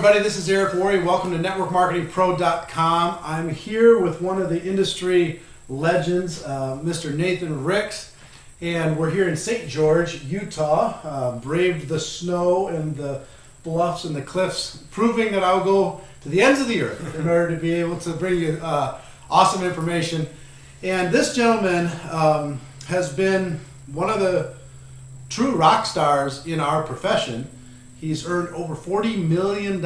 everybody, this is Eric Worre. Welcome to networkmarketingpro.com. I'm here with one of the industry legends, Mr. Nathan Ricks, and we're here in St. George, Utah. Braved the snow and the bluffs and the cliffs, proving that I'll go to the ends of the earth in order to be able to bring you awesome information. And this gentleman has been one of the true rock stars in our profession. He's earned over $40 million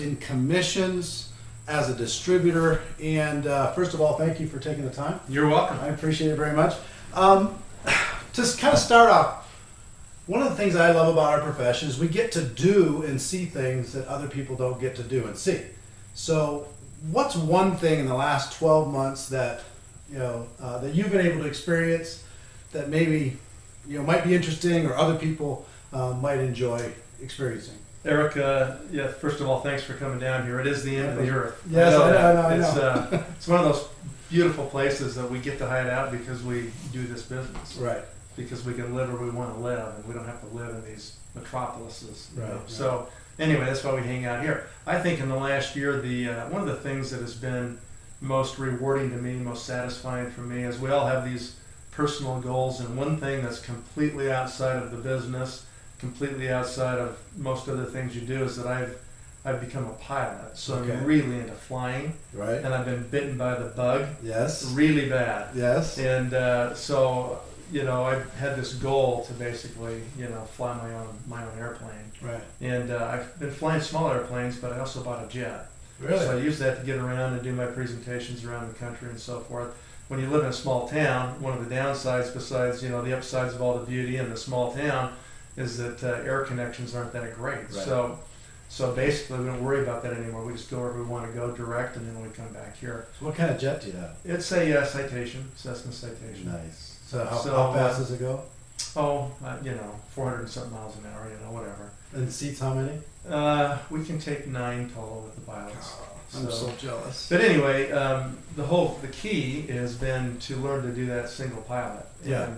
in commissions as a distributor. And first of all, thank you for taking the time. You're welcome. I appreciate it very much. Just kind of start off, one of the things I love about our profession is we get to do and see things that other people don't get to do and see. So what's one thing in the last 12 months that, that you've been able to experience that maybe, might be interesting or other people might enjoy experiencing? Eric, yeah, first of all, thanks for coming down here. It is the end of the earth. Yes, I know. It's one of those beautiful places that we get to hide out because we do this business. Right. Because we can live where we want to live, and we don't have to live in these metropolises. Right. So anyway, that's why we hang out here. I think in the last year, one of the things that has been most rewarding to me, most satisfying for me, is we all have these personal goals, and one thing that's completely outside of the business, completely outside of most other things you do, is that I've become a pilot. So Okay. I'm really into flying. Right. And I've been bitten by the bug. Yes. Really bad. Yes. And so I've had this goal to basically fly my own airplane. Right. And I've been flying small airplanes, but I also bought a jet. Really? So I use that to get around and do my presentations around the country and so forth. When you live in a small town, one of the downsides, besides the upsides of all the beauty in the small town, is that air connections aren't that great. Right. So basically, we don't worry about that anymore. We just go wherever we want to go direct, and then we come back here. So what kind of jet do you have? It's a Citation, Cessna Citation. Nice. So how fast does it go? 400 and something miles an hour, whatever. And seats how many? We can take 9 total with the pilots. I'm so jealous. But anyway, the key has been to learn to do that single pilot. Yeah.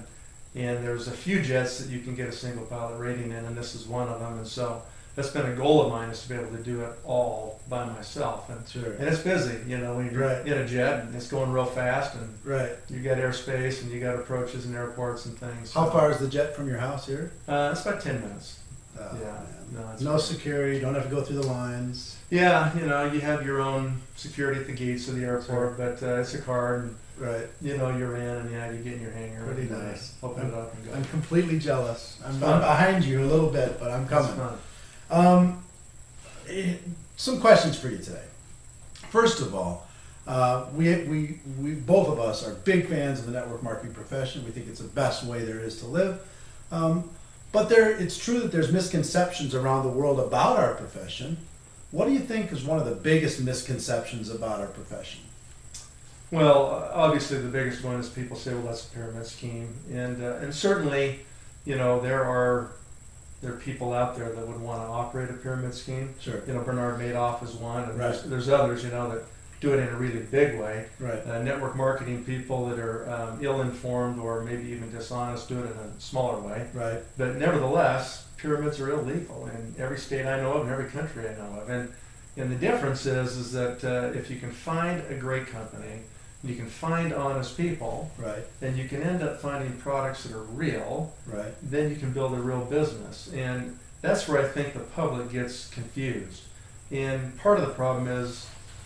And there's a few jets that you can get a single pilot rating in, and this is one of them. And so that's been a goal of mine, is to be able to do it all by myself. And Sure. and it's busy, when you're Right. in a jet and it's going real fast, and Right. you got airspace and you got approaches and airports and things. How So, far is the jet from your house here? it's about 10 minutes. Oh, Yeah. man. No, it's No great. security. Don't have to go through the lines. Yeah, you have your own security at the gates of the airport, but it's a card, and Right. you're in, and you get in your hangar. Pretty and, nice. Open it up and go. I'm completely jealous. I'm fun. behind you a little bit, but I'm It's coming. fun. Some questions for you today. First of all, we both of us are big fans of the network marketing profession. We think it's the best way there is to live. But it's true that there's misconceptions around the world about our profession. What do you think is one of the biggest misconceptions about our profession? Well, obviously the biggest one is people say, well, that's a pyramid scheme, and certainly, there are people out there that would want to operate a pyramid scheme. Sure. Bernard Madoff is one, and Right. there's others, that do it in a really big way. Right. Network marketing people that are ill-informed or maybe even dishonest do it in a smaller way. Right. But nevertheless, pyramids are illegal in every state I know of and every country I know of. And the difference is that if you can find a great company, you can find honest people, Right. and you can end up finding products that are real, Right. then you can build a real business. And that's where I think the public gets confused. And part of the problem is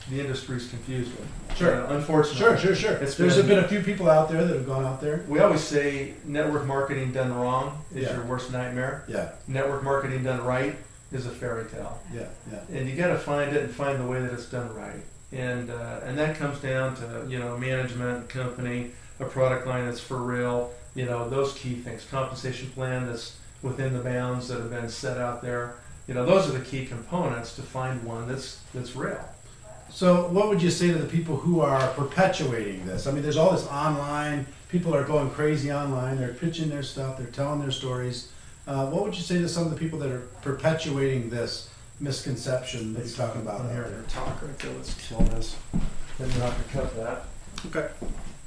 the industry's confused with it. Sure. Unfortunately. Sure. It's There's been a few people out there that have gone out there. We always say network marketing done wrong is Yeah. your worst nightmare. Yeah. Network marketing done right is a fairy tale. Yeah. And you got to find it and find the way that it's done right. And that comes down to management, company, a product line that's for real. Those key things. Compensation plan that's within the bounds that have been set out there. Those are the key components to find one that's real. So what would you say to the people who are perpetuating this? I mean, there's all this online, people are going crazy online, they're pitching their stuff, they're telling their stories. What would you say to some of the people that are perpetuating this misconception that you're talking about? I'm out here there? to talk right there. Let's kill this. Then we'll have to cut that. Okay.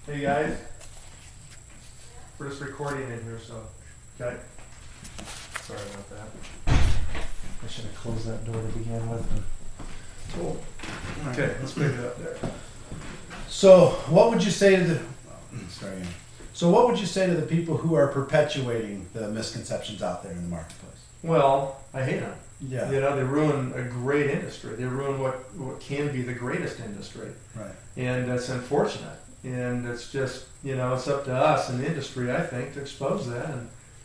Hey guys, we're just recording in here, so okay. Sorry about that. I should have closed that door to begin with. Cool. Okay, let's pick it up there. So, what would you say to the? Sorry. So, what would you say to the people who are perpetuating the misconceptions out there in the marketplace? Well, I hate them. Yeah. You know, they ruin a great industry. They ruin what can be the greatest industry. Right. And that's unfortunate. And it's just, you know, it's up to us in the industry, I think, to expose that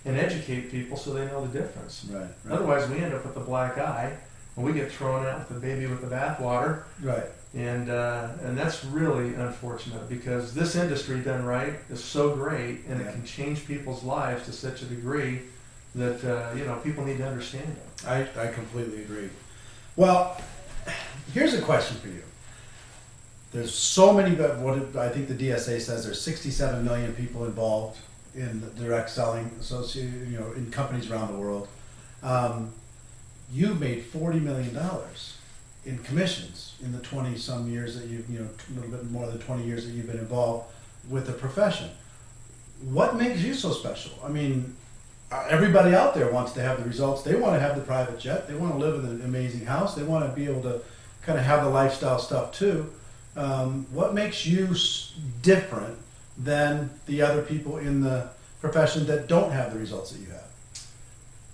and educate people so they know the difference. Right. Otherwise, we end up with the black eye, and we get thrown out with the baby with the bathwater. Right. And that's really unfortunate, because this industry done right is so great, and it can change people's lives to such a degree that you know, people need to understand it. I completely agree. Well, here's a question for you. There's so many, I think the DSA says there's 67 million people involved in the direct selling, associated, you know, in companies around the world. You've made $40 million in commissions in the 20-some years that you've, you know, a little bit more than 20 years that you've been involved with the profession. What makes you so special? I mean, everybody out there wants to have the results. They want to have the private jet. They want to live in an amazing house. They want to be able to kind of have the lifestyle stuff too. What makes you different than the other people in the profession that don't have the results that you have?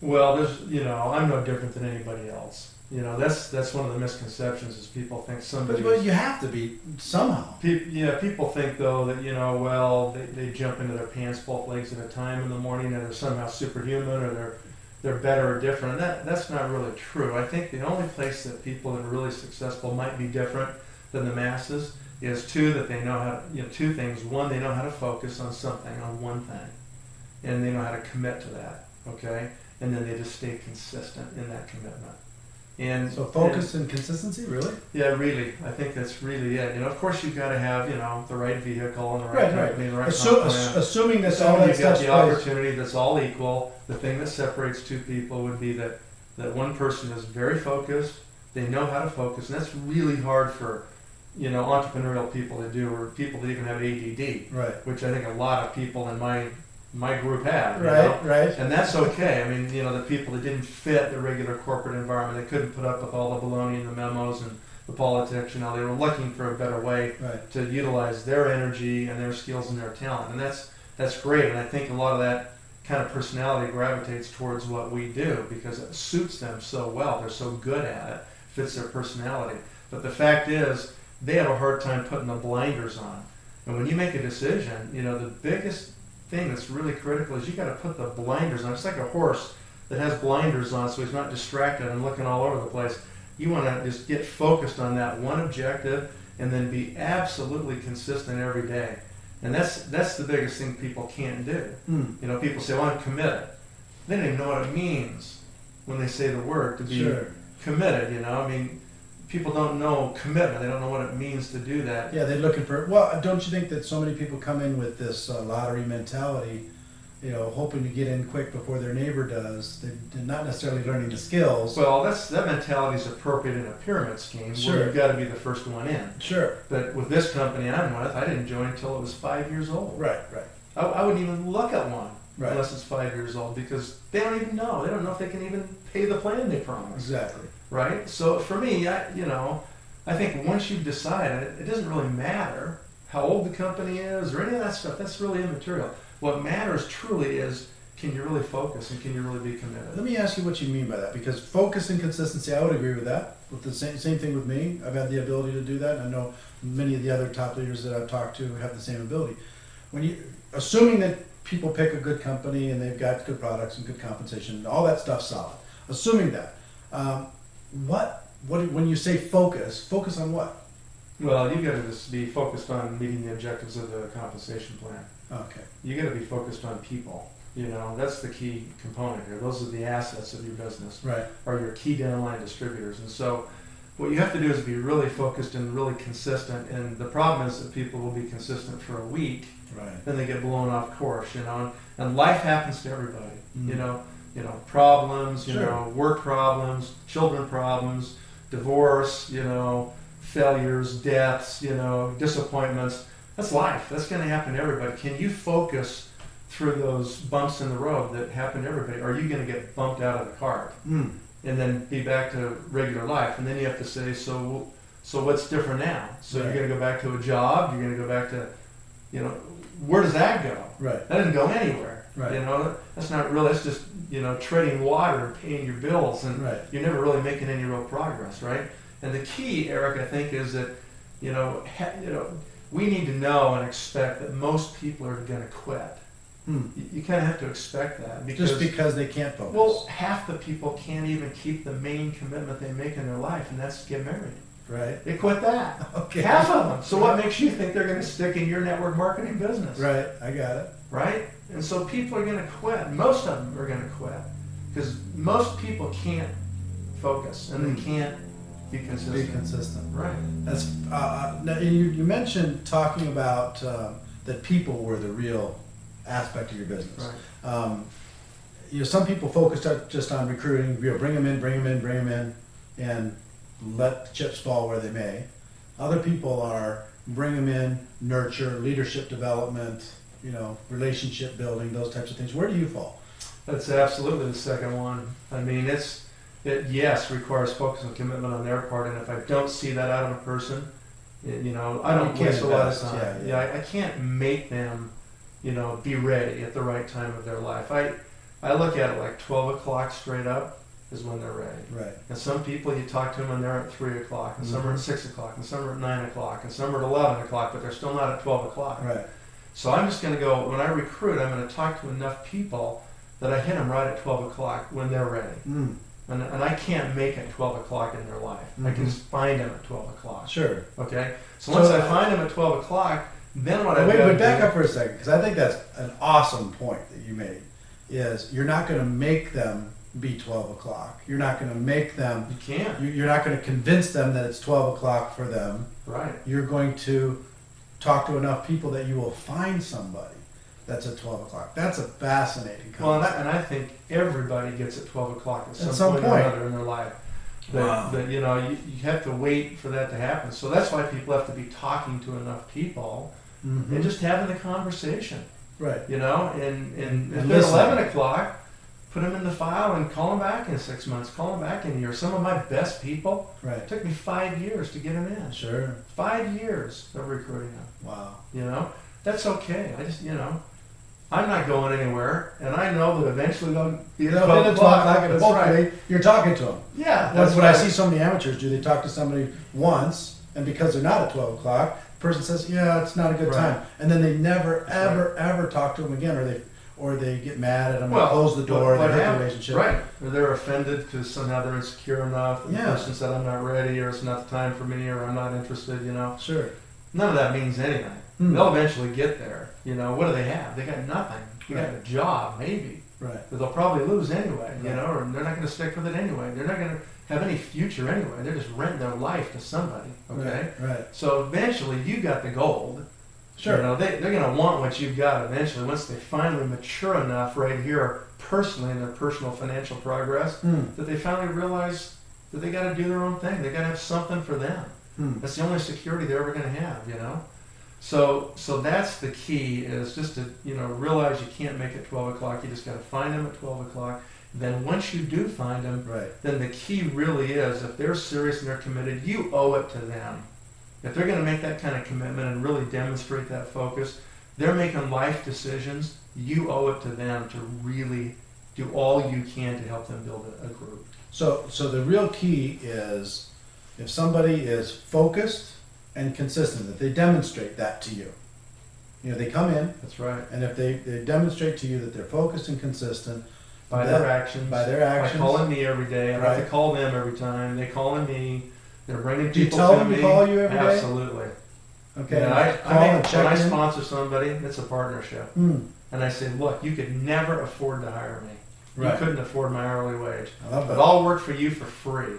Well, you know, I'm no different than anybody else. You know, that's one of the misconceptions, is people think somebody. But you have to be somehow. People think though that, you know, well, they jump into their pants both legs at a time in the morning, and they're somehow superhuman, or they're better or different. That's not really true. I think the only place that people that are really successful might be different than the masses is that they know how to, you know, two things. One, they know how to focus on something, on one thing, and they know how to commit to that. Okay, and then they just stay consistent in that commitment. And so focus and consistency, really? Yeah, really. I think that's really it. You know, of course, you've got to have, you know, the right vehicle and the right company, and the right assuming that all that you've got the place. opportunity that's all equal. The thing that separates two people would be that one person is very focused. They know how to focus, and that's really hard for, you know, entrepreneurial people to do, or people that even have ADD. Right. Which I think a lot of people in my group have. Right. And that's okay. I mean, you know, the people that didn't fit the regular corporate environment, they couldn't put up with all the baloney and the memos and the politics, you know, they were looking for a better way to utilize their energy and their skills and their talent. And that's great. And I think a lot of that kind of personality gravitates towards what we do, because it suits them so well. They're so good at it, fits their personality. But the fact is, they have a hard time putting the blinders on. And when you make a decision, you know, the biggest thing that's really critical is you got to put the blinders on. It's like a horse that has blinders on, so he's not distracted and looking all over the place. You want to just get focused on that one objective, and then be absolutely consistent every day. And that's the biggest thing people can't do. You know, people say, well, I'm committed. They don't even know what it means when they say the word to be committed. You know, I mean, people don't know commitment. They don't know what it means to do that. Yeah, they're looking for, well, don't you think that so many people come in with this lottery mentality, you know, hoping to get in quick before their neighbor does? They're not necessarily learning the skills. Well, that mentality is appropriate in a pyramid scheme where you've got to be the first one in. Sure. But with this company I'm with, I didn't join until it was 5 years old. Right. I wouldn't even look at one unless it's 5 years old, because they don't even know. They don't know if they can even pay the plan they promised. Exactly. Right? So for me, I think once you've decided, it doesn't really matter how old the company is or any of that stuff. That's really immaterial. What matters truly is, can you really focus and can you really be committed? Let me ask you what you mean by that, because focus and consistency, I would agree with that. With the same thing with me. I've had the ability to do that, and I know many of the other top leaders that I've talked to have the same ability. Assuming that people pick a good company and they've got good products and good compensation, all that stuff's solid. Assuming that, when you say focus on what? Well, you got to just be focused on meeting the objectives of the compensation plan. Okay. You got to be focused on people. You know, that's the key component here. Those are the assets of your business. Right. Are your key downline distributors. And so what you have to do is be really focused and really consistent. And the problem is that people will be consistent for a week, then they get blown off course, you know. And life happens to everybody. You know, problems, you know, work problems, children problems, divorce, you know, failures, deaths, you know, disappointments. That's life. That's going to happen to everybody. Can you focus through those bumps in the road that happen to everybody? Or are you going to get bumped out of the cart? and then be back to regular life. And then you have to say, so what's different now? So Right. you're going to go back to a job. You're going to go back to, where does that go? Right. That doesn't go anywhere. Right. That's not really. That's just treading water and paying your bills, and Right. you're never really making any real progress, right? And the key, Eric, I think, is that we need to know and expect that most people are going to quit. You kind of have to expect that Just because they can't focus. Well, half the people can't even keep the main commitment they make in their life, and that's to get married. Right. They quit that. Okay. Half of them. So what makes you think they're going to stick in your network marketing business? Right. I got it. Right? And so people are going to quit. Most of them are going to quit because most people can't focus and they can't be consistent. Be consistent. Right. That's now, you mentioned talking about that people were the real aspect of your business. Right. Some people focus just on recruiting. Bring them in, and let the chips fall where they may. Other people are bring them in, nurture, leadership development, relationship building, those types of things. Where do you fall? That's absolutely the second one. I mean, it requires focus and commitment on their part, and if I don't see that out of a person, I don't waste a lot of time. I can't make them, be ready at the right time of their life. I look at it like 12 o'clock straight up is when they're ready. Right. And some people, you talk to them and they're at 3 o'clock, and some are at 6 o'clock, and some are at 9 o'clock, and some are at 11 o'clock, but they're still not at 12 o'clock. Right. So I'm just going to go, when I recruit, I'm going to talk to enough people that I hit them right at 12 o'clock when they're ready. And I can't make it 12 o'clock in their life. I can just find them at 12 o'clock. Sure. Okay? So once I find them at 12 o'clock, then what I do... Wait, back up for a second, because I think that's an awesome point that you made, is you're not going to make them be 12 o'clock. You're not going to make them... You can't. You're not going to convince them that it's 12 o'clock for them. Right. You're going to talk to enough people that you will find somebody that's at 12 o'clock. That's a fascinating concept. Well, and I think everybody gets at 12 o'clock at some point or another in their life. That you have to wait for that to happen. So that's why people have to be talking to enough people and just having the conversation. Right. And if they're 11 o'clock, put them in the file and call them back in 6 months, call them back in a year. Some of my best people, it took me 5 years to get them in. Sure. 5 years of recruiting them. Wow. That's okay. I just, I'm not going anywhere, and I know that eventually they'll be at 12 o'clock. That's right. You're talking to them. Yeah. That's what I see so many amateurs do. They talk to somebody once, and because they're not at 12 o'clock, the person says, yeah, it's not a good time. And then they never, ever talk to them again, or they get mad at them, and close the door, they hit the relationship. Right. Or they're offended because somehow they're insecure enough, and the person said, I'm not ready, or it's not the time for me, or I'm not interested, Sure. None of that means anything. They'll eventually get there. What do they have? They got nothing. They got a job, maybe. Right. But they'll probably lose anyway, or they're not going to stick with it anyway. They're not going to have any future anyway. They're just renting their life to somebody, okay? Right. So eventually you got the gold. Sure. They're going to want what you've got eventually once they finally mature enough right here personally in their personal financial progress that they finally realize that they got to do their own thing. They got to have something for them. That's the only security they're ever going to have, So that's the key, is just to realize you can't make it 12 o'clock. You just got to find them at 12 o'clock. Then once you do find them, then the key really is, if they're serious and they're committed, you owe it to them. If they're going to make that kind of commitment and really demonstrate that focus, they're making life decisions. You owe it to them to really do all you can to help them build a group. So the real key is, if somebody is focused and consistent, that they demonstrate that to you. They come in. That's right. And if they demonstrate to you that they're focused and consistent by their actions, by calling me every day. I have to call them every time. They calling me. They're bringing people to me. Do you tell them to call you every day? Absolutely. Okay. When I sponsor somebody, it's a partnership. And I say, look, you could never afford to hire me. You couldn't afford my hourly wage. I love that. But I'll work for you for free,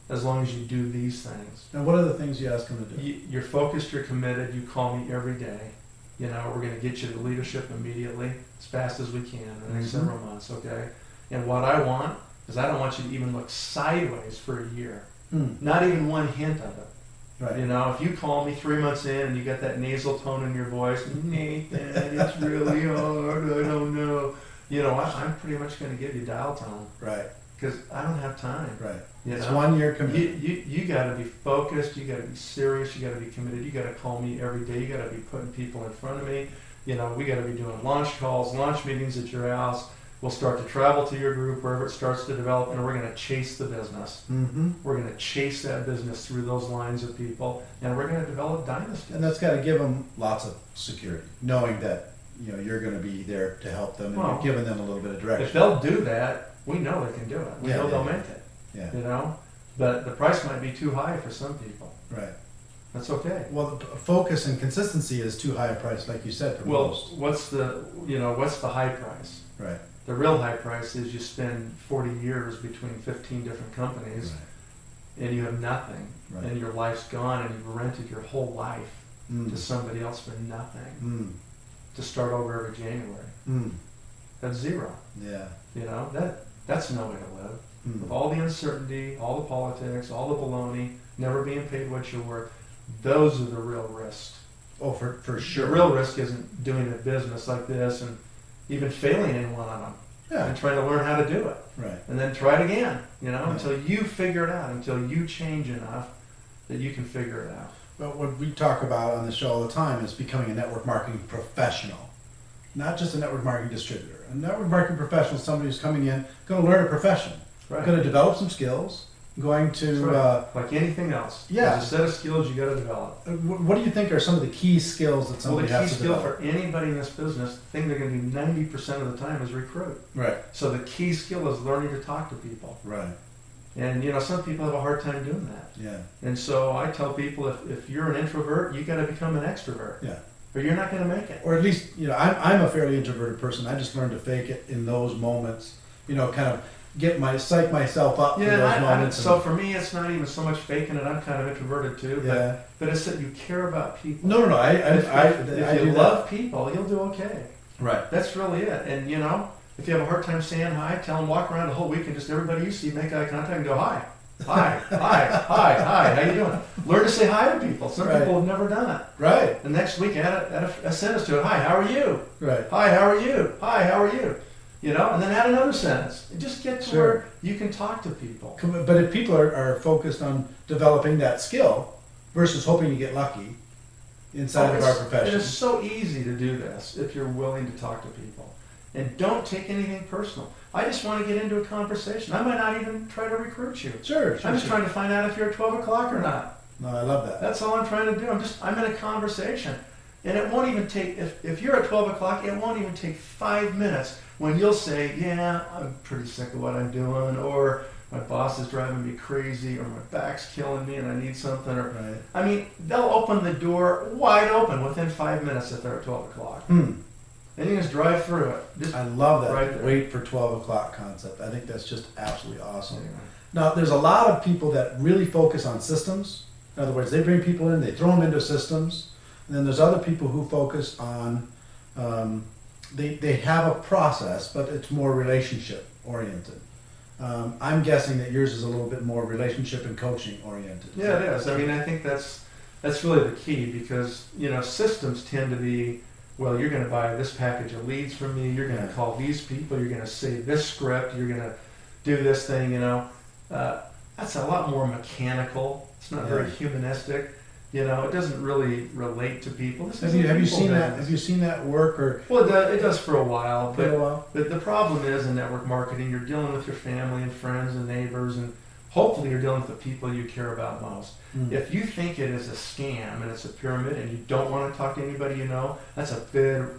as long as you do these things. And what are the things you ask them to do? You're focused, you're committed, you call me every day. We're going to get you to leadership immediately, as fast as we can in the next several months, okay? And what I want is, I don't want you to even look sideways for a year. Not even one hint of it. Right. If you call me 3 months in and you got that nasal tone in your voice, Nathan, it's really hard, I don't know. I'm pretty much going to give you dial tone. Right. because I don't have time. Right. You It's know? 1 year commitment. You got to be focused. You got to be serious. You got to be committed. You got to call me every day. You got to be putting people in front of me. You know, we got to be doing launch calls, launch meetings at your house. We'll start to travel to your group wherever it starts to develop, and we're going to chase the business. Mm-hmm. We're going to chase that business through those lines of people, and we're going to develop dynasties. And that's got to give them lots of security, knowing that you're going to be there to help them, and Well, you're giving them a little bit of direction. If they'll do that, we know they can do it. We Yeah, know they'll yeah. make it. Yeah. You know, but the price might be too high for some people. Right. That's okay. Well, the focus and consistency is too high a price, like you said, for Well, most. what's the high price? Right. The real high price is you spend 40 years between 15 different companies, Right. and you have nothing, Right. and your life's gone, and you've rented your whole life Mm. to somebody else for nothing, Mm. to start over every January. Mm. That's zero. Yeah. You know, that's no way to live. Mm. With all the uncertainty, all the politics, all the baloney, never being paid what you're worth, those are the real risks. Oh, for sure. The real risk isn't doing a business like this and even failing in one of them Yeah. and trying to learn how to do it. Right. And then try it again, Yeah. until you figure it out, until you change enough that you can figure it out. But what we talk about on the show all the time is becoming a network marketing professional, not just a network marketing distributor. A network marketing professional is somebody who's coming in, going to learn a profession, Right. going to develop some skills, going to. Right. Like anything else. Yeah. There's a set of skills you got to develop. What do you think are some of the key skills that Well, somebody the key has to skill develop? for anybody in this business, the thing they're going to do 90% of the time is recruit. Right. So the key skill is learning to talk to people. Right. And some people have a hard time doing that. Yeah. And so I tell people if you're an introvert, you got to become an extrovert. Yeah. Or you're not going to make it. Or at least, I'm a fairly introverted person. I just learned to fake it in those moments. Kind of psych myself up for those moments. So for me, it's not even so much faking it. I'm kind of introverted too. Yeah. But it's that you care about people. No. If you love people, you'll do okay. Right. That's really it. And if you have a hard time saying hi, tell them walk around the whole week and just everybody you see make eye contact and go hi. Hi, hi, how you doing? Learn to say hi to people. Some Right. people have never done it. Right. The next week, add a sentence to it. Hi, how are you? Right. Hi, how are you? Hi, how are you? And then add another sentence. Just get to Sure. where you can talk to people. But if people are focused on developing that skill versus hoping to get lucky inside of our It profession. is so easy to do this if you're willing to talk to people. And don't take anything personal. I just want to get into a conversation. I might not even try to recruit you. Sure. I'm just trying to find out if you're at 12 o'clock or not. No, I love that. That's all I'm trying to do. I'm in a conversation. And it won't even take, if you're at 12 o'clock, it won't even take 5 minutes when you'll say, yeah, I'm pretty sick of what I'm doing, or my boss is driving me crazy, or my back's killing me and I need something. Or Right. they'll open the door wide open within 5 minutes if they're at 12 o'clock. And you just drive through it. I love that Right there. wait for 12 o'clock concept. I think that's just absolutely awesome. Anyway. Now, there's a lot of people that really focus on systems. In other words, they bring people in, they throw them into systems. And then there's other people who focus on, they have a process, but it's more relationship oriented. I'm guessing that yours is a little bit more relationship and coaching oriented. Yeah, it is. I think that's really the key, because systems tend to be, well, you're going to buy this package of leads from me, you're going to call these people, you're going to say this script, you're going to do this thing. That's a lot more mechanical. It's not very humanistic. It doesn't really relate to people. Have you seen that? Have you seen that work? Or well, it does for a while. for a while? But the problem is in network marketing, you're dealing with your family and friends and neighbors, and hopefully you're dealing with the people you care about most. If you think it is a scam and it's a pyramid and you don't want to talk to anybody that's a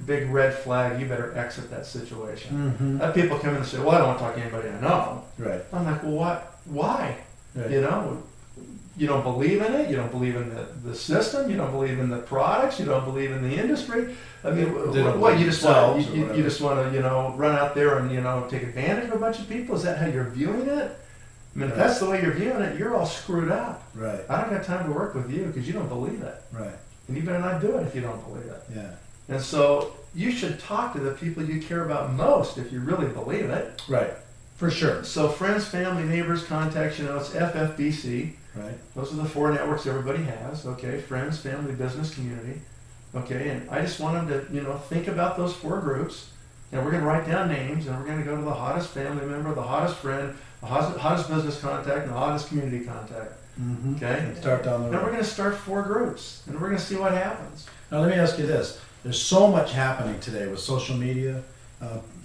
big red flag. You better exit that situation. I have people come in and say, well, I don't want to talk to anybody I know. Right. I'm like, well, what? Why? Right. You don't believe in it. You don't believe in the system. You don't believe in the products. You don't believe in the industry. What? You just want to run out there and take advantage of a bunch of people? Is that how you're viewing it? If that's the way you're viewing it, you're all screwed up. Right. I don't have time to work with you because you don't believe it. Right. And you better not do it if you don't believe it. Yeah. And so you should talk to the people you care about most if you really believe it. Right. For sure. So friends, family, neighbors, contacts, it's FFBC. Right. Those are the 4 networks everybody has. Okay. Friends, family, business, community. Okay. And I just want them to, think about those 4 groups And we're going to write down names, and we're going to go to the hottest family member, the hottest friend, the hottest business contact, and the hottest community contact. Mm-hmm. Okay? And start down the road. And we're going to start 4 groups, and we're going to see what happens. Now let me ask you this. There's so much happening today with social media,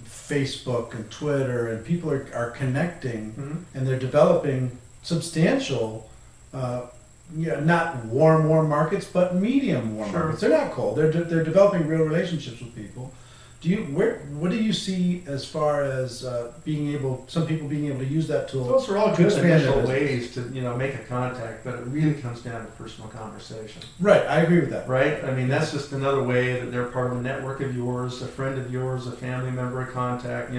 Facebook and Twitter, and people are connecting, and they're developing substantial, not warm markets, but medium warm markets. They're not cold. They're developing real relationships with people. What do you see as far as some people being able to use that tool? Those are all good initial ways to make a contact, but it really comes down to personal conversation. Right, I agree with that. Right, I mean that's just another way that they're part of a network of yours, a friend of yours, a family member, a contact.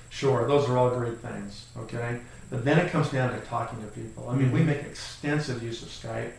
Sure, those are all great things. Okay, but then it comes down to talking to people. I mean, we make extensive use of Skype.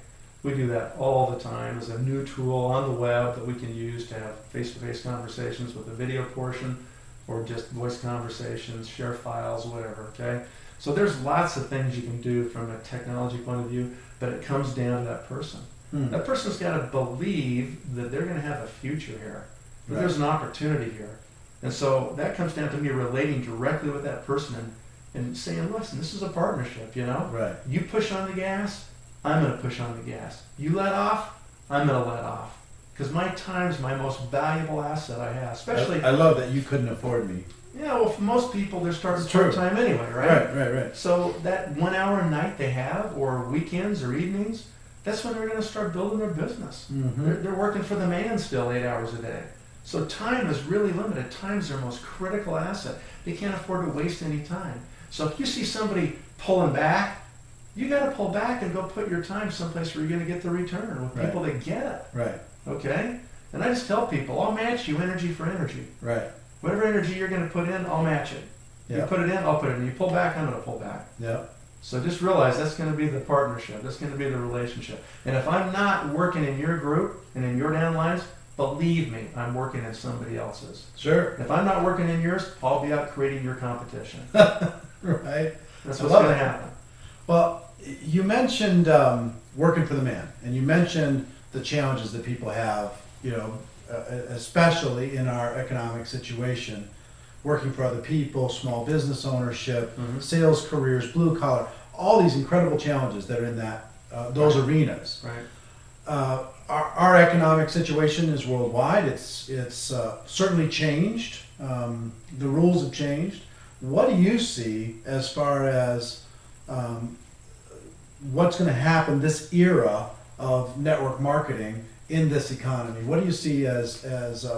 We do that all the time as a new tool on the web that we can use to have face-to-face conversations with the video portion, or just voice conversations, share files, whatever, okay? So there's lots of things you can do from a technology point of view, but it comes down to that person. That person's got to believe that they're going to have a future here, that there's an opportunity here. And so that comes down to me relating directly with that person and saying, listen, this is a partnership, Right. You push on the gas, I'm going to push on the gas. You let off, I'm going to let off. Because my time's my most valuable asset I have. Especially, I love that you couldn't afford me. Yeah, well, for most people, they're starting part-time anyway, right? Right. So that 1 hour a night they have, or weekends or evenings, that's when they're going to start building their business. They're working for the man still 8 hours a day. So time is really limited. Time's their most critical asset. They can't afford to waste any time. So if you see somebody pulling back, you got to pull back and go put your time someplace where you're going to get the return with people that get it. Right. Okay? And I just tell people, I'll match you energy for energy. Right. Whatever energy you're going to put in, I'll match it. You put it in, I'll put it in. You pull back, I'm going to pull back. Yeah. So just realize that's going to be the partnership. That's going to be the relationship. And if I'm not working in your group and in your downlines, believe me, I'm working in somebody else's. Sure. If I'm not working in yours, I'll be out creating your competition. Right. That's what's going to happen. Well, you mentioned working for the man, and you mentioned the challenges that people have, especially in our economic situation, working for other people, small business ownership, sales careers, blue collar, all these incredible challenges that are in those arenas. Right. Our economic situation is worldwide. It's certainly changed. The rules have changed. What do you see as far as what's going to happen this era of network marketing in this economy? What do you see as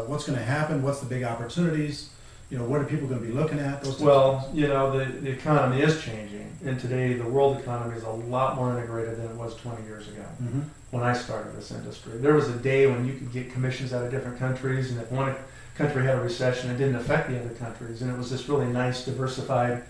what's going to happen? What's the big opportunities? What are people going to be looking at? The economy is changing, and today the world economy is a lot more integrated than it was 20 years ago. When I started this industry, there was a day when you could get commissions out of different countries, and if one country had a recession, it didn't affect the other countries, and it was this really nice, diversified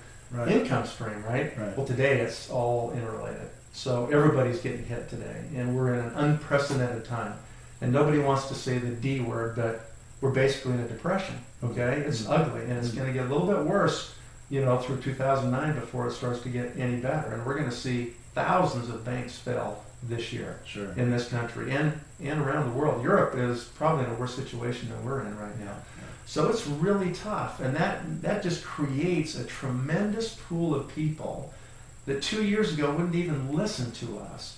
income stream, right? Well, today it's all interrelated. So everybody's getting hit today, and we're in an unprecedented time. And nobody wants to say the D word, but we're basically in a depression, okay? It's ugly, and it's going to get a little bit worse, through 2009 before it starts to get any better. And we're going to see thousands of banks fail this year in this country and around the world. Europe is probably in a worse situation than we're in right now. So it's really tough, and that just creates a tremendous pool of people that 2 years ago wouldn't even listen to us.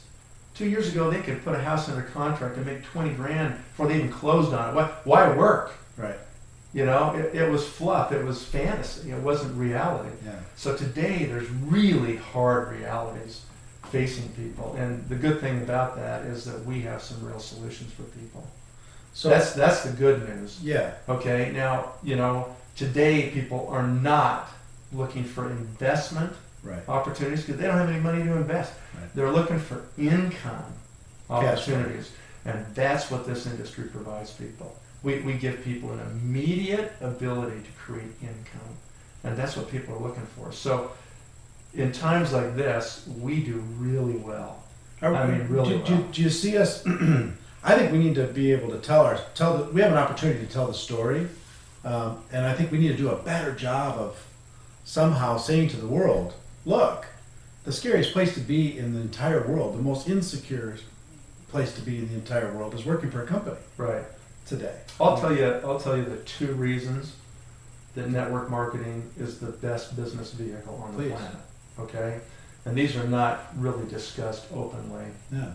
2 years ago, they could put a house under contract and make 20 grand before they even closed on it. Why work? Right. It was fluff. It was fantasy. It wasn't reality. Yeah. So today, there's really hard realities facing people. And the good thing about that is that we have some real solutions for people. So that's the good news. Yeah. Okay. Now, today people are not looking for investment opportunities because they don't have any money to invest. Right. They're looking for income opportunities. And that's what this industry provides people. We give people an immediate ability to create income. And that's what people are looking for. So in times like this, we do really well. Really well. Do you see us? I think we need to be able to we have an opportunity to tell the story. And I think we need to do a better job of somehow saying to the world, look, the scariest place to be in the entire world, the most insecure place to be in the entire world is working for a company. Right. Today. I'll tell you the 2 reasons that network marketing is the best business vehicle on the Please. planet. Okay? And these are not really discussed openly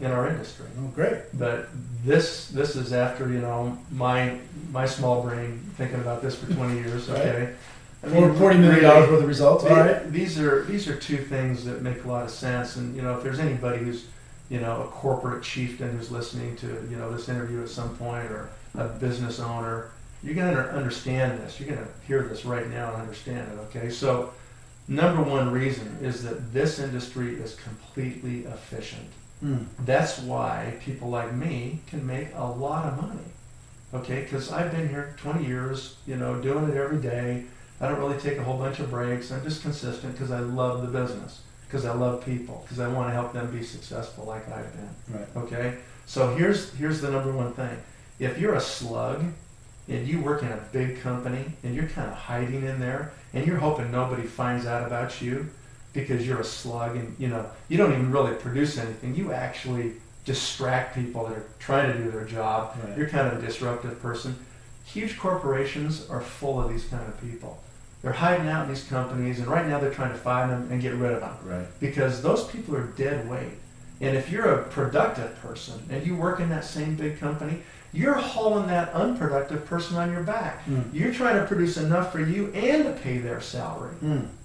in our industry. Oh, great. But this is after, you know, my small brain thinking about this for 20 years, okay? I mean, $40 million really, worth of results, all right. These are two things that make a lot of sense. And, you know, if there's anybody who's, you know, a corporate chieftain who's listening to, you know, this interview at some point, or a business owner, you're going to understand this. You're going to hear this right now and understand it, okay? So, number one reason is that this industry is completely efficient. That's why people like me can make a lot of money, okay? Because I've been here 20 years, you know, doing it every day. I don't really take a whole bunch of breaks. I'm just consistent because I love the business, because I love people, because I want to help them be successful like I've been, Right. okay? So here's the number one thing. If you're a slug and you work in a big company and you're kind of hiding in there and you're hoping nobody finds out about you because you're a slug and, you know, you don't even really produce anything. You actually distract people that are trying to do their job. Right. You're kind of a disruptive person. Huge corporations are full of these kind of people. They're hiding out in these companies, and right now they're trying to find them and get rid of them. Right. Because those people are dead weight. And if you're a productive person and you work in that same big company, you're hauling that unproductive person on your back. You're trying to produce enough for you and to pay their salary.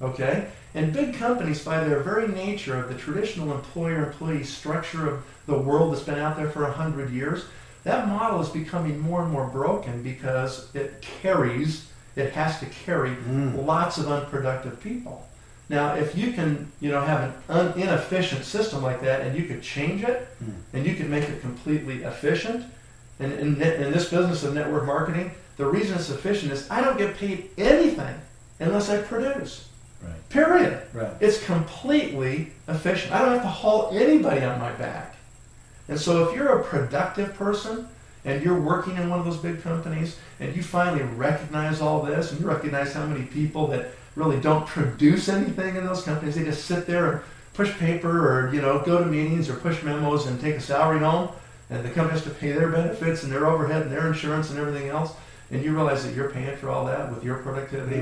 Okay? And big companies, by their very nature of the traditional employer-employee structure of the world that's been out there for 100 years, that model is becoming more and more broken because it has to carry lots of unproductive people. Now, if you can, you know, have an inefficient system like that, and you could change it, and you could make it completely efficient, and in this business of network marketing, the reason it's efficient is I don't get paid anything unless I produce. Right. Period. Right. It's completely efficient. I don't have to haul anybody on my back. And so if you're a productive person and you're working in one of those big companies and you finally recognize all this and you recognize how many people that really don't produce anything in those companies, they just sit there and push paper or, you know, go to meetings or push memos and take a salary home, and the company has to pay their benefits and their overhead and their insurance and everything else, and you realize that you're paying for all that with your productivity,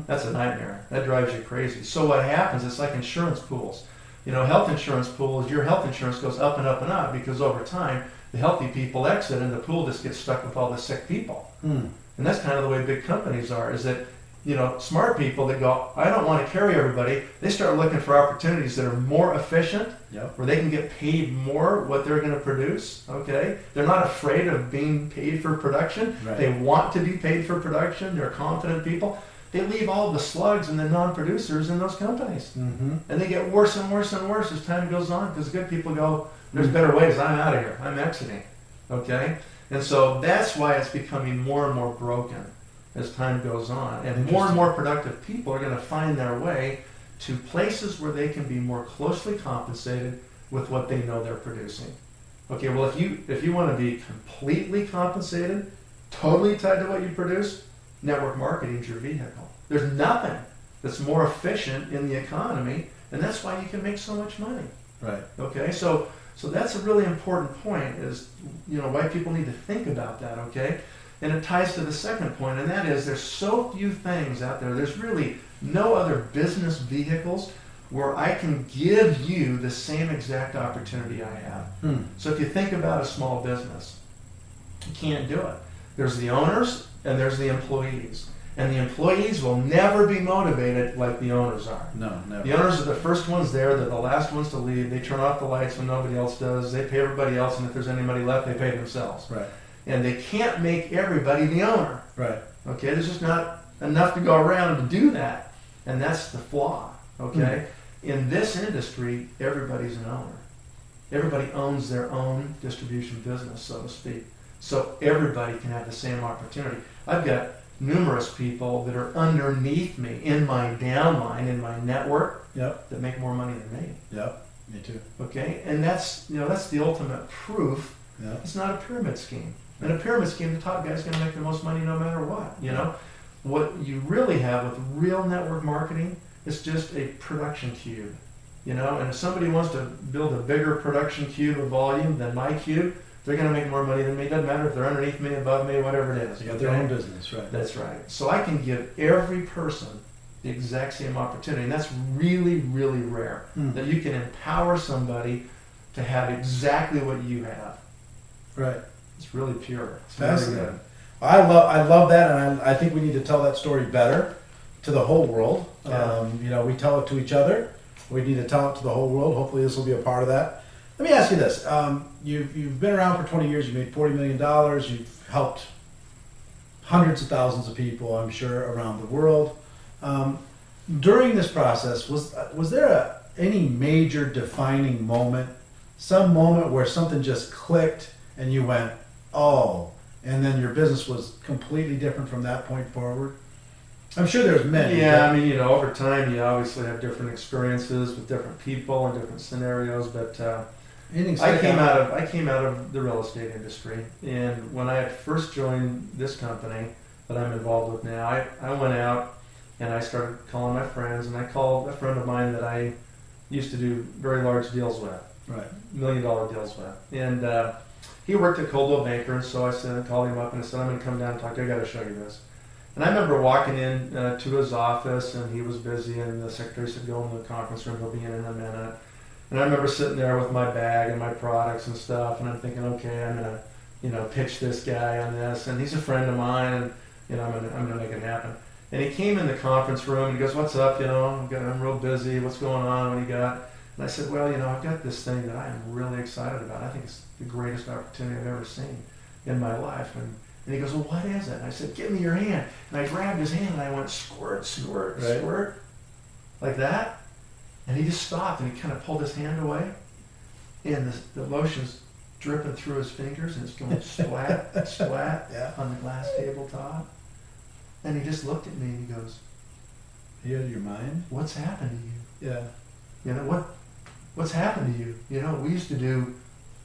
that's a nightmare. That drives you crazy. So what happens, it's like insurance pools. You know, health insurance pools, your health insurance goes up and up and up because over time, the healthy people exit and the pool just gets stuck with all the sick people. And that's kind of the way big companies are, is that, you know, smart people that go, I don't want to carry everybody, they start looking for opportunities that are more efficient, where they can get paid more what they're going to produce, okay? They're not afraid of being paid for production. Right. They want to be paid for production. They're confident people. They leave all the slugs and the non-producers in those companies. And they get worse and worse and worse as time goes on, because the good people go, there's better ways, I'm out of here, I'm exiting, okay? And so that's why it's becoming more and more broken as time goes on. And more productive people are going to find their way to places where they can be more closely compensated with what they know they're producing. Okay, well, if you want to be completely compensated, totally tied to what you produce, network marketing is your vehicle. There's nothing that's more efficient in the economy, and that's why you can make so much money. Right. Okay, so that's a really important point, is, you know, why people need to think about that, okay? And it ties to the second point, and that is there's so few things out there. There's really no other business vehicles where I can give you the same exact opportunity I have. So if you think about a small business, you can't do it. There's the owners and there's the employees. And the employees will never be motivated like the owners are. No, never. The owners are the first ones there. They're the last ones to leave. They turn off the lights when nobody else does. They pay everybody else, and if there's anybody left, they pay themselves. Right. And they can't make everybody the owner. Right. Okay, there's just not enough to go around to do that. And that's the flaw. Okay? In this industry, everybody's an owner. Everybody owns their own distribution business, so to speak. So everybody can have the same opportunity. I've got numerous people that are underneath me in my downline, in my network, that make more money than me. Me too. Okay? And that's, you know, that's the ultimate proof. It's not a pyramid scheme. In a pyramid scheme, the top guy's going to make the most money no matter what. You know, what you really have with real network marketing is just a production cube. You know, and if somebody wants to build a bigger production cube of volume than my cube, they're going to make more money than me. Doesn't matter if they're underneath me, above me, whatever it is. They got their own business, right? That's right. So I can give every person the exact same opportunity, and that's really, really rare. That you can empower somebody to have exactly what you have. Right. It's really pure. It's Fascinating. very good. I love that, and I think we need to tell that story better to the whole world. Yeah. You know, we tell it to each other. We need to tell it to the whole world. Hopefully, this will be a part of that. Let me ask you this: you've been around for 20 years. You made $40 million. You've helped hundreds of thousands of people, I'm sure, around the world. During this process, was there any major defining moment, some moment where something just clicked and you went, oh, and then your business was completely different from that point forward? I'm sure there's many. Yeah, I mean, you know, over time you obviously have different experiences with different people and different scenarios, but I came out of the real estate industry, and when I had first joined this company that I'm involved with now, I went out and I started calling my friends, and I called a friend of mine that I used to do very large deals with, Right. $1 million deals with, and he worked at Coldwell Banker, and so I called him up and I said, I'm going to come down and talk to you. I got to show you this. And I remember walking in to his office, and he was busy, and the secretary said, go in the conference room, he'll be in a minute. And I remember sitting there with my bag and my products and stuff, and I'm thinking, okay, I'm gonna, you know, pitch this guy on this, and he's a friend of mine, and you know, I'm gonna make it happen. And he came in the conference room and he goes, what's up? You know, I'm real busy. What's going on? What do you got? And I said, well, you know, I've got this thing that I am really excited about. I think it's the greatest opportunity I've ever seen in my life. And he goes, well, what is it? And I said, give me your hand. And I grabbed his hand and I went, squirt, squirt, Right. squirt, like that. And he just stopped and he kind of pulled his hand away. And the lotion's dripping through his fingers and it's going splat, splat Yeah. on the glass tabletop. And he just looked at me and he goes, You out of your mind? what's happened to you? Yeah. You know, what's happened to you? You know, we used to do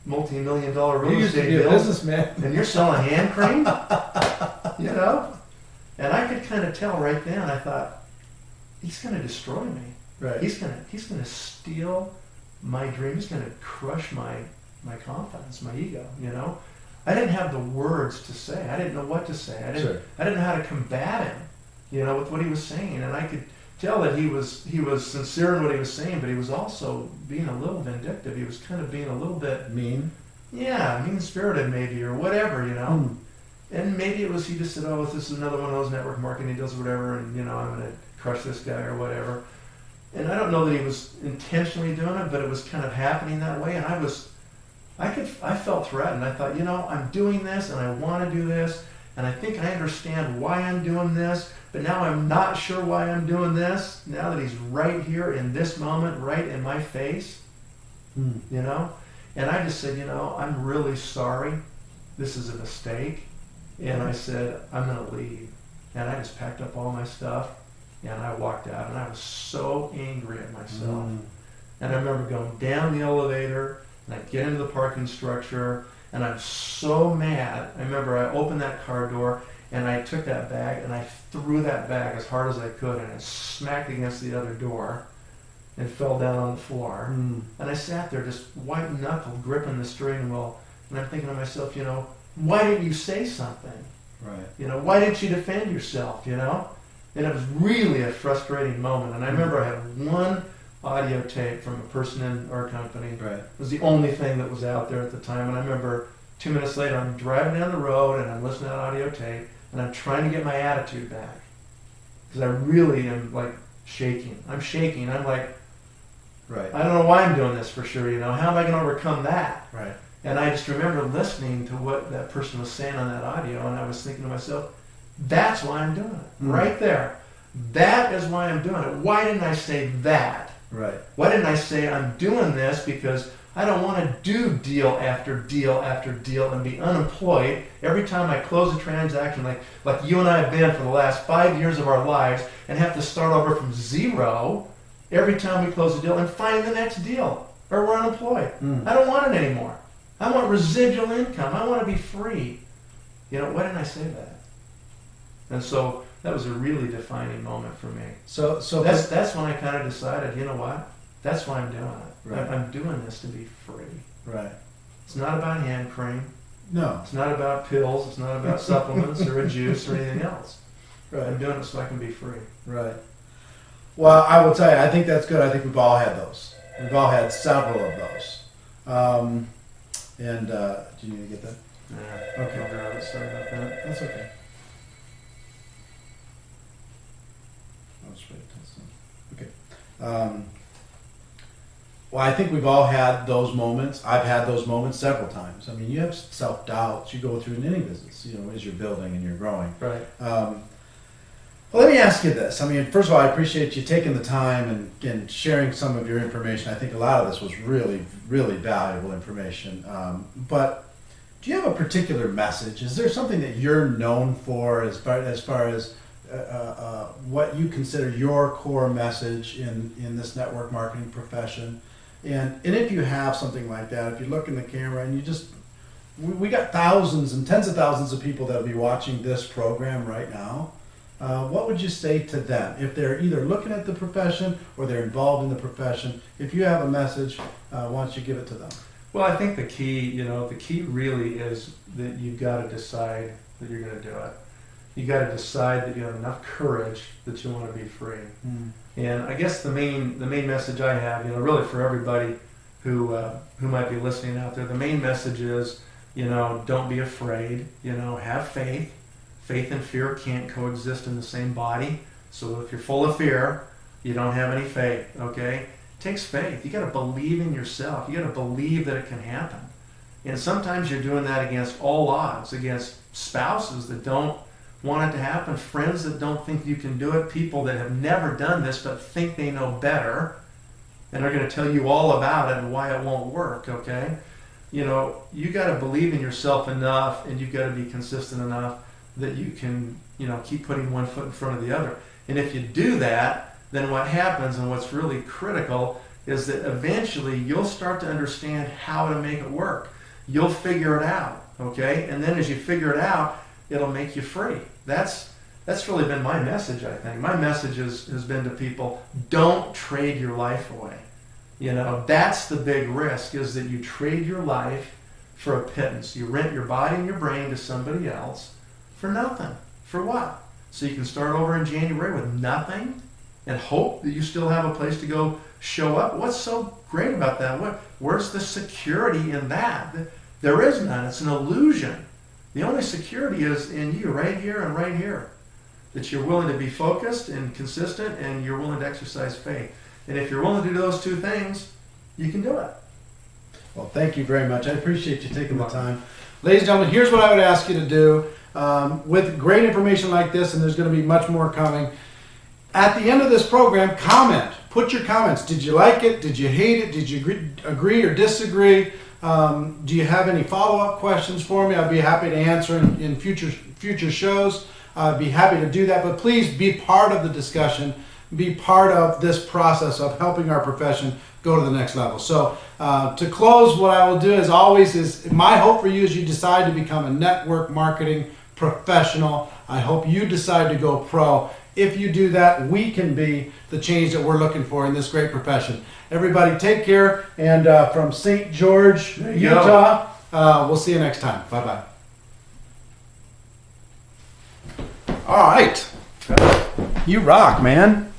multi-million-dollar real You used to estate be a deals. businessman. And you're selling hand cream? You know? And I could kind of tell right then, I thought, he's going to destroy me. Right. He's gonna steal my dream. He's gonna crush my confidence, my ego, you know? I didn't have the words to say. I didn't know what to say. I didn't know how to combat him, you know, with what he was saying. And I could tell that he was sincere in what he was saying, but he was also being a little vindictive. He was kind of being a little bit Mean. yeah, mean-spirited maybe, or whatever, you know. Hmm. And maybe it was he just said, oh, this is another one of those network marketing deals or whatever, and, you know, I'm going to crush this guy or whatever. And I don't know that he was intentionally doing it, but it was kind of happening that way. And I felt threatened. I thought, you know, I'm doing this and I want to do this, and I think I understand why I'm doing this, but now I'm not sure why I'm doing this, now that he's right here in this moment, right in my face, you know? And I just said, you know, I'm really sorry. This is a mistake. And I said, I'm going to leave. And I just packed up all my stuff. And I walked out, and I was so angry at myself. And I remember going down the elevator, and I get into the parking structure, and I'm so mad. I remember I opened that car door, and I took that bag, and I threw that bag as hard as I could, and it smacked against the other door and fell down on the floor. And I sat there just white-knuckled, gripping the steering wheel, and I'm thinking to myself, you know, why didn't you say something? Right. You know, why didn't you defend yourself, you know? And it was really a frustrating moment. And I remember I had one audio tape from a person in our company. Right. It was the only thing that was out there at the time. And I remember 2 minutes later, I'm driving down the road and I'm listening to that audio tape and I'm trying to get my attitude back. Because I really am like shaking. I'm shaking. I'm like, Right. I don't know why I'm doing this for sure, you know. How am I going to overcome that? Right. And I just remember listening to what that person was saying on that audio, and I was thinking to myself, that's why I'm doing it. Right there. That is why I'm doing it. Why didn't I say that? Right. Why didn't I say I'm doing this because I don't want to do deal after deal after deal and be unemployed every time I close a transaction like you and I have been for the last 5 years of our lives and have to start over from zero every time we close a deal and find the next deal or we're unemployed. I don't want it anymore. I want residual income. I want to be free. You know, why didn't I say that? And so that was a really defining moment for me. So That's when I kind of decided, you know what? That's why I'm doing it. Right. I'm doing this to be free. Right. It's not about hand cream. No. It's not about pills. It's not about supplements or a juice or anything else. Right. I'm doing it so I can be free. Right. Well, I will tell you, I think that's good. I think we've all had those. We've all had several of those. Do you need to get that? Yeah. Okay. I'll grab it. Sorry about that. That's okay. I'll just wait till it's done. Okay. Well, I think we've all had those moments. I've had those moments several times. I mean, you have self-doubts. You go through in any business, as you're building and you're growing. Right. Well, let me ask you this. I mean, first of all, I appreciate you taking the time and sharing some of your information. I think a lot of this was really, really valuable information. But do you have a particular message? Is there something that you're known for as far as what you consider your core message in this network marketing profession? And if you have something like that, if you look in the camera and we got thousands and tens of thousands of people that will be watching this program right now. What would you say to them if they're either looking at the profession or they're involved in the profession? If you have a message, why don't you give it to them? Well, I think the key really is that you've got to decide that you're going to do it. You got to decide that you have enough courage that you want to be free. And I guess the main message I have, really for everybody who might be listening out there, the main message is, don't be afraid. Have faith. Faith and fear can't coexist in the same body. So if you're full of fear, you don't have any faith, okay? It takes faith. You got to believe in yourself. You got to believe that it can happen. And sometimes you're doing that against all odds, against spouses that don't want it to happen, friends that don't think you can do it, people that have never done this but think they know better and are going to tell you all about it and why it won't work, okay? You got to believe in yourself enough, and you've got to be consistent enough that you can, keep putting one foot in front of the other. And if you do that, then what happens, and what's really critical, is that eventually you'll start to understand how to make it work. You'll figure it out, okay? And then as you figure it out, it'll make you free. That's really been my message, I think. My message has been to people, don't trade your life away. That's the big risk, is that you trade your life for a pittance. You rent your body and your brain to somebody else for nothing. For what? So you can start over in January with nothing and hope that you still have a place to go show up? What's so great about that? Where's the security in that? There is none. It's an illusion. The only security is in you, right here and right here. That you're willing to be focused and consistent, and you're willing to exercise faith. And if you're willing to do those two things, you can do it. Well, thank you very much. I appreciate you taking the time. Ladies and gentlemen, here's what I would ask you to do. With great information like this, and there's going to be much more coming, at the end of this program, comment. Put your comments. Did you like it? Did you hate it? Did you agree or disagree? Do you have any follow-up questions for me? I'd be happy to answer in future shows. I'd be happy to do that. But please be part of the discussion. Be part of this process of helping our profession go to the next level. So to close, what I will do as always is my hope for you is you decide to become a network marketing professional. I hope you decide to go pro. If you do that, we can be the change that we're looking for in this great profession. Everybody take care, and from St. George, Utah, we'll see you next time. Bye-bye. All right. You rock, man.